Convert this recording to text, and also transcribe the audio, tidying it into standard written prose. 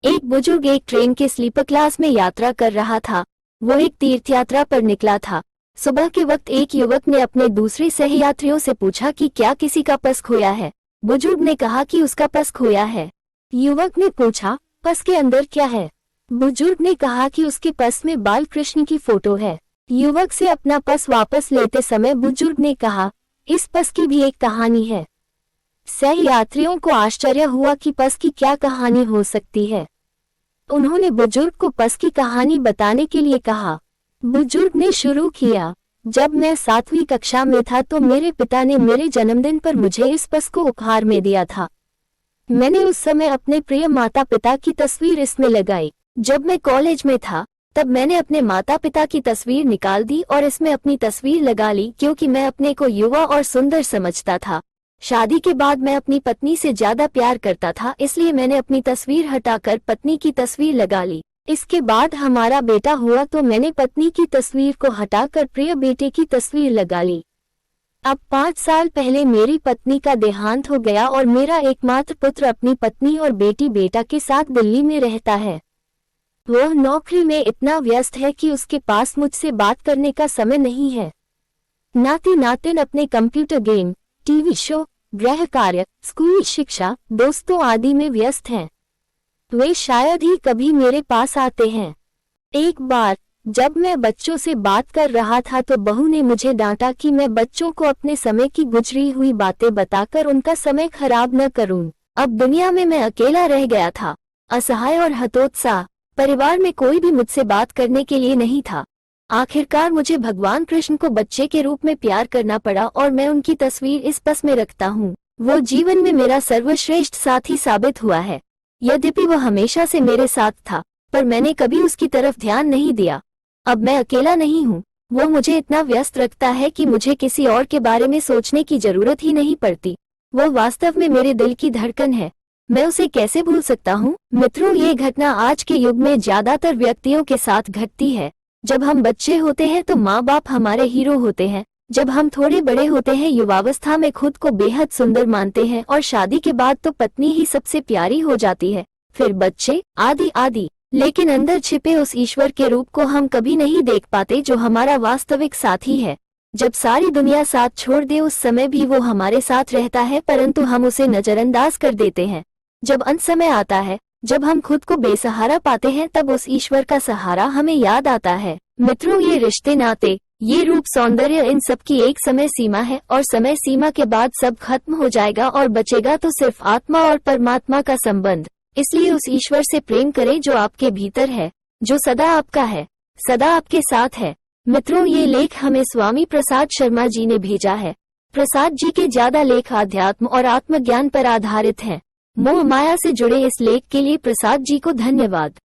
एक बुजुर्ग एक ट्रेन के स्लीपर क्लास में यात्रा कर रहा था। वो एक तीर्थ यात्रा पर निकला था। सुबह के वक्त एक युवक ने अपने दूसरे सहयात्रियों से पूछा कि क्या किसी का पर्स खोया है। बुजुर्ग ने कहा कि उसका पर्स खोया है। युवक ने पूछा, पर्स के अंदर क्या है? बुजुर्ग ने कहा कि उसके पर्स में बाल कृष्ण की फोटो है। युवक से अपना पर्स वापस लेते समय बुजुर्ग ने कहा, इस पर्स की भी एक कहानी है। सहयात्रियों को आश्चर्य हुआ कि पर्स की क्या कहानी हो सकती है। उन्होंने बुजुर्ग को पर्स की कहानी बताने के लिए कहा। बुजुर्ग ने शुरू किया, जब मैं 7वीं कक्षा में था तो मेरे पिता ने मेरे जन्मदिन पर मुझे इस पर्स को उपहार में दिया था। मैंने उस समय अपने प्रिय माता पिता की तस्वीर इसमें लगाई। जब मैं कॉलेज में था तब मैंने अपने माता पिता की तस्वीर निकाल दी और इसमें अपनी तस्वीर लगा ली, क्योंकि मैं अपने को युवा और सुंदर समझता था। शादी के बाद मैं अपनी पत्नी से ज्यादा प्यार करता था, इसलिए मैंने अपनी तस्वीर हटाकर पत्नी की तस्वीर लगा ली। इसके बाद हमारा बेटा हुआ तो मैंने पत्नी की तस्वीर को हटाकर प्रिय बेटे की तस्वीर लगा ली। अब 5 साल पहले मेरी पत्नी का देहांत हो गया और मेरा एकमात्र पुत्र अपनी पत्नी और बेटी बेटा के साथ दिल्ली में रहता है। वह नौकरी में इतना व्यस्त है कि उसके पास मुझसे बात करने का समय नहीं है। नाती नातिन अपने कंप्यूटर गेम, टीवी शो, गृह कार्य, स्कूल शिक्षा, दोस्तों आदि में व्यस्त हैं। वे शायद ही कभी मेरे पास आते हैं। एक बार जब मैं बच्चों से बात कर रहा था तो बहू ने मुझे डांटा कि मैं बच्चों को अपने समय की गुजरी हुई बातें बताकर उनका समय खराब न करूं। अब दुनिया में मैं अकेला रह गया था, असहाय और हतोत्साह। परिवार में कोई भी मुझसे बात करने के लिए नहीं था। आखिरकार मुझे भगवान कृष्ण को बच्चे के रूप में प्यार करना पड़ा और मैं उनकी तस्वीर इस पर्स में रखता हूँ। वो जीवन में मेरा सर्वश्रेष्ठ साथी साबित हुआ है। यद्यपि वह हमेशा से मेरे साथ था, पर मैंने कभी उसकी तरफ ध्यान नहीं दिया। अब मैं अकेला नहीं हूँ। वो मुझे इतना व्यस्त रखता है कि मुझे किसी और के बारे में सोचने की जरूरत ही नहीं पड़ती। वो वास्तव में मेरे दिल की धड़कन है। मैं उसे कैसे भूल सकता हूँ? मित्रों, ये घटना आज के युग में ज्यादातर व्यक्तियों के साथ घटती है। जब हम बच्चे होते हैं तो माँ बाप हमारे हीरो होते हैं। जब हम थोड़े बड़े होते हैं, युवावस्था में खुद को बेहद सुंदर मानते हैं और शादी के बाद तो पत्नी ही सबसे प्यारी हो जाती है, फिर बच्चे, आदि आदि। लेकिन अंदर छिपे उस ईश्वर के रूप को हम कभी नहीं देख पाते जो हमारा वास्तविक साथी है। जब सारी दुनिया साथ छोड़ दे उस समय भी वो हमारे साथ रहता है, परंतु हम उसे नजरअंदाज कर देते हैं। जब अंत समय आता है, जब हम खुद को बेसहारा पाते हैं, तब उस ईश्वर का सहारा हमें याद आता है। मित्रों, ये रिश्ते नाते, ये रूप सौंदर्य, इन सब की एक समय सीमा है और समय सीमा के बाद सब खत्म हो जाएगा और बचेगा तो सिर्फ आत्मा और परमात्मा का संबंध। इसलिए उस ईश्वर से प्रेम करें जो आपके भीतर है, जो सदा आपका है, सदा आपके साथ है। मित्रों, ये लेख हमें स्वामी प्रसाद शर्मा जी ने भेजा है। प्रसाद जी के ज्यादा लेख आध्यात्म और आत्मज्ञान पर आधारित हैं। मोह माया से जुड़े इस लेख के लिए प्रसाद जी को धन्यवाद।